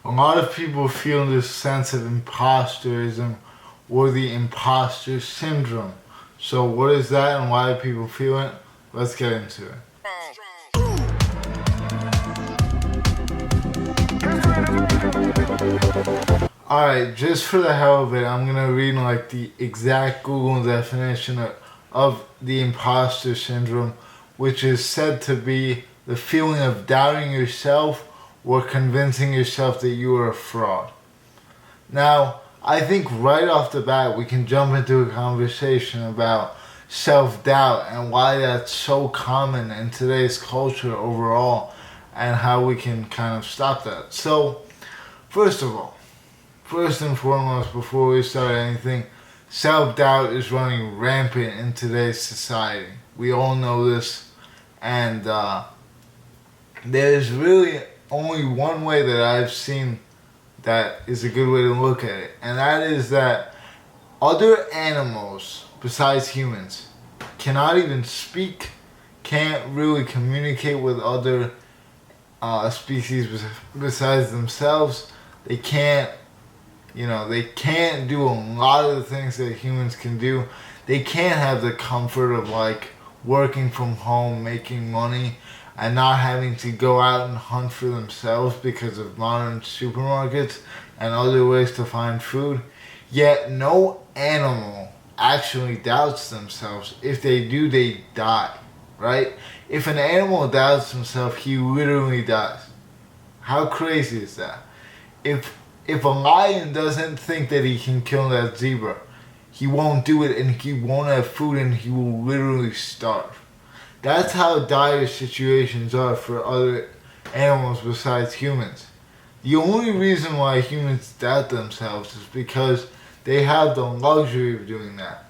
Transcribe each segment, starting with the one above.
A lot of people feel this sense of imposterism or the imposter syndrome. So what is that and why do people feel it? Let's get into it. Alright, just for the hell of it, I'm gonna read like the exact Google definition of the imposter syndrome, which is said to be the feeling of doubting yourself or convincing yourself that you are a fraud. Now, I think right off the bat we can jump into a conversation about self-doubt and why that's so common in today's culture overall and how we can kind of stop that. So, first and foremost, before we start anything, self-doubt is running rampant in today's society. We all know this, and there's really only one way that I've seen that is a good way to look at it, and that is that other animals besides humans cannot even speak, can't really communicate with other species besides themselves. They can't do a lot of the things that humans can do. They can't have the comfort of like working from home, making money, and not having to go out and hunt for themselves because of modern supermarkets and other ways to find food. Yet no animal actually doubts themselves. If they do, they die, right? If an animal doubts himself, he literally dies. How crazy is that? If a lion doesn't think that he can kill that zebra, he won't do it, and he won't have food, and he will literally starve. That's how dire situations are for other animals besides humans. The only reason why humans doubt themselves is because they have the luxury of doing that.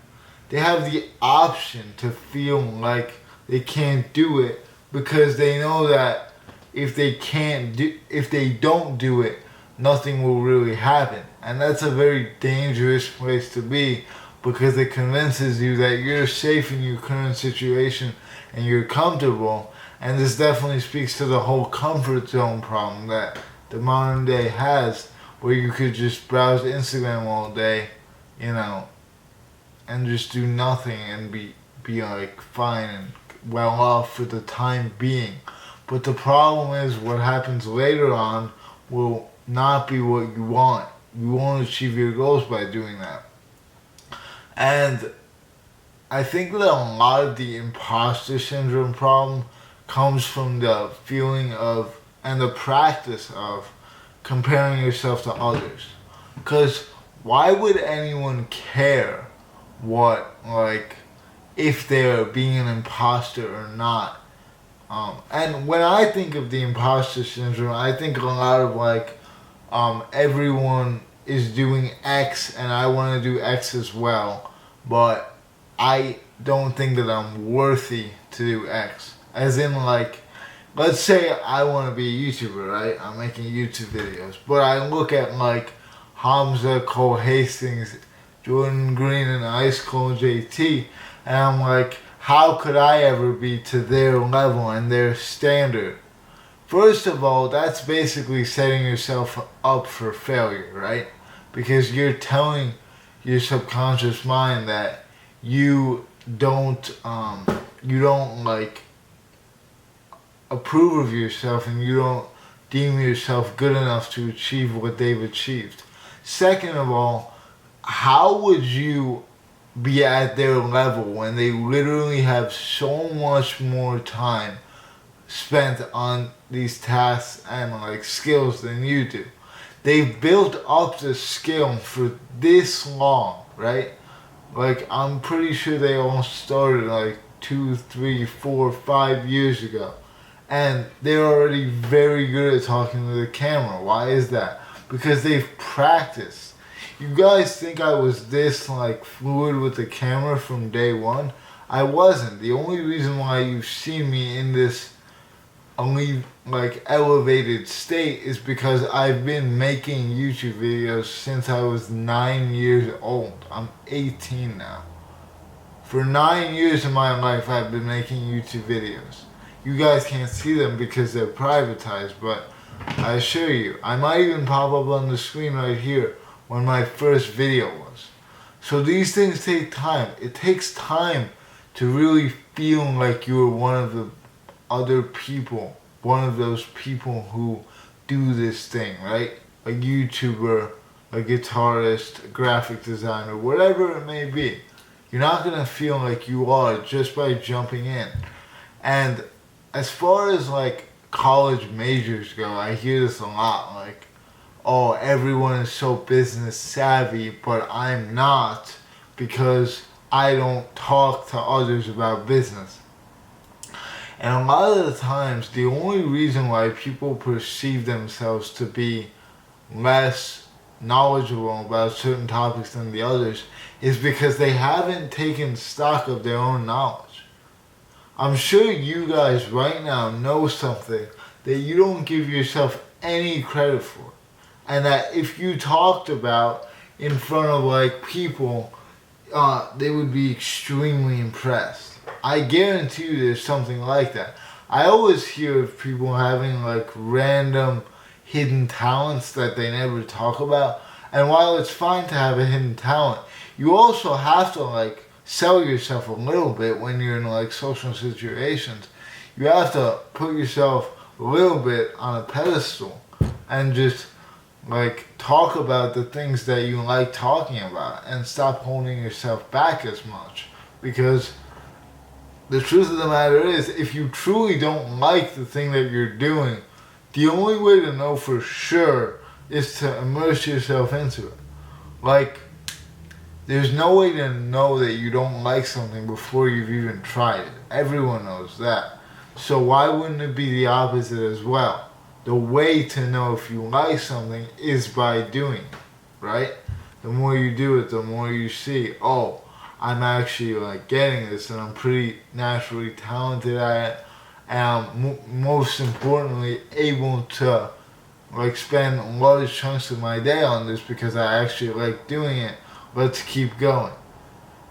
They have the option to feel like they can't do it because they know that if they don't do it, nothing will really happen. And that's a very dangerous place to be because it convinces you that you're safe in your current situation and you're comfortable. And this definitely speaks to the whole comfort zone problem that the modern day has, where you could just browse Instagram all day, and just do nothing and be like fine and well off for the time being. But the problem is what happens later on will not be what you want. You won't achieve your goals by doing that. And I think that a lot of the imposter syndrome problem comes from the feeling of and the practice of comparing yourself to others. Because why would anyone care if they're being an imposter or not? And when I think of the imposter syndrome, I think a lot of everyone is doing X and I want to do X as well, but I don't think that I'm worthy to do X. As in let's say I want to be a YouTuber, right? I'm making YouTube videos, but I look at Hamza, Cole Hastings, Jordan Green, and Ice Cold JT, and I'm like, how could I ever be to their level and their standard? First of all, that's basically setting yourself up for failure, right? Because you're telling your subconscious mind that you don't approve of yourself and you don't deem yourself good enough to achieve what they've achieved. Second of all, how would you be at their level when they literally have so much more time spent on these tasks and skills than you do? They've built up the skill for this long, right? I'm pretty sure they all started 2, 3, 4, 5 years ago. And they're already very good at talking to the camera. Why is that? Because they've practiced. You guys think I was this fluid with the camera from day one? I wasn't. The only reason why you've seen me in this elevated state is because I've been making YouTube videos since I was 9 years old. I'm 18 now. For 9 years of my life I've been making YouTube videos. You guys can't see them because they're privatized, but I assure you. I might even pop up on the screen right here when my first video was. So these things take time. It takes time to really feel like you're one of the other people, one of those people who do this thing, right? A YouTuber, a guitarist, a graphic designer, whatever it may be. You're not gonna feel like you are just by jumping in. And as far as like college majors go, I hear this a lot, like, oh, everyone is so business savvy, but I'm not because I don't talk to others about business. And a lot of the times, the only reason why people perceive themselves to be less knowledgeable about certain topics than the others is because they haven't taken stock of their own knowledge. I'm sure you guys right now know something that you don't give yourself any credit for. And that if you talked about in front of like people, they would be extremely impressed. I guarantee you there's something like that. I always hear of people having like random hidden talents that they never talk about. And while it's fine to have a hidden talent, you also have to like sell yourself a little bit when you're in like social situations. You have to put yourself a little bit on a pedestal and just like talk about the things that you like talking about and stop holding yourself back as much. Because the truth of the matter is, if you truly don't like the thing that you're doing, the only way to know for sure is to immerse yourself into it. Like, there's no way to know that you don't like something before you've even tried it. Everyone knows that. So why wouldn't it be the opposite as well? The way to know if you like something is by doing it, right? The more you do it, the more you see, oh, I'm actually like getting this and I'm pretty naturally talented at it. And I'm most importantly able to like spend large chunks of my day on this because I actually like doing it. Let's keep going.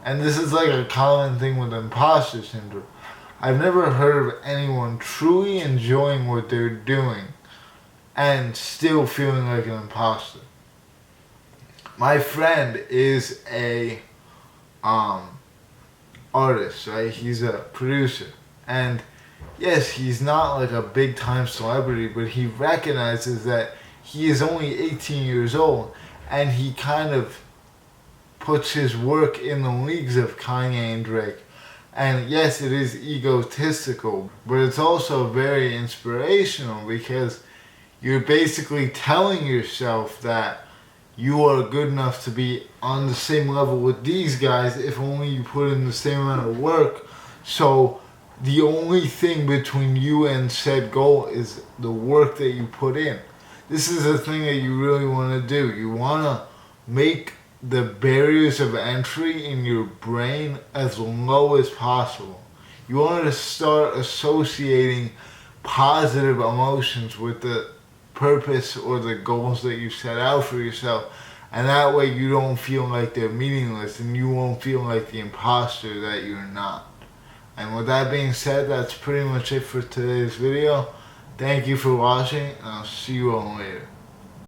And this is like a common thing with imposter syndrome. I've never heard of anyone truly enjoying what they're doing and still feeling like an imposter. My friend is a artist, right? He's a producer. And yes, he's not like a big time celebrity, but he recognizes that he is only 18 years old and he kind of puts his work in the leagues of Kanye and Drake. And yes, it is egotistical, but it's also very inspirational because you're basically telling yourself that you are good enough to be on the same level with these guys if only you put in the same amount of work. So the only thing between you and said goal is the work that you put in. This is the thing that you really want to do. You want to make the barriers of entry in your brain as low as possible. You want to start associating positive emotions with the purpose or the goals that you set out for yourself, and that way you don't feel like they're meaningless and you won't feel like the imposter that you're not. And with that being said, that's pretty much it for today's video. Thank you for watching, and I'll see you all later.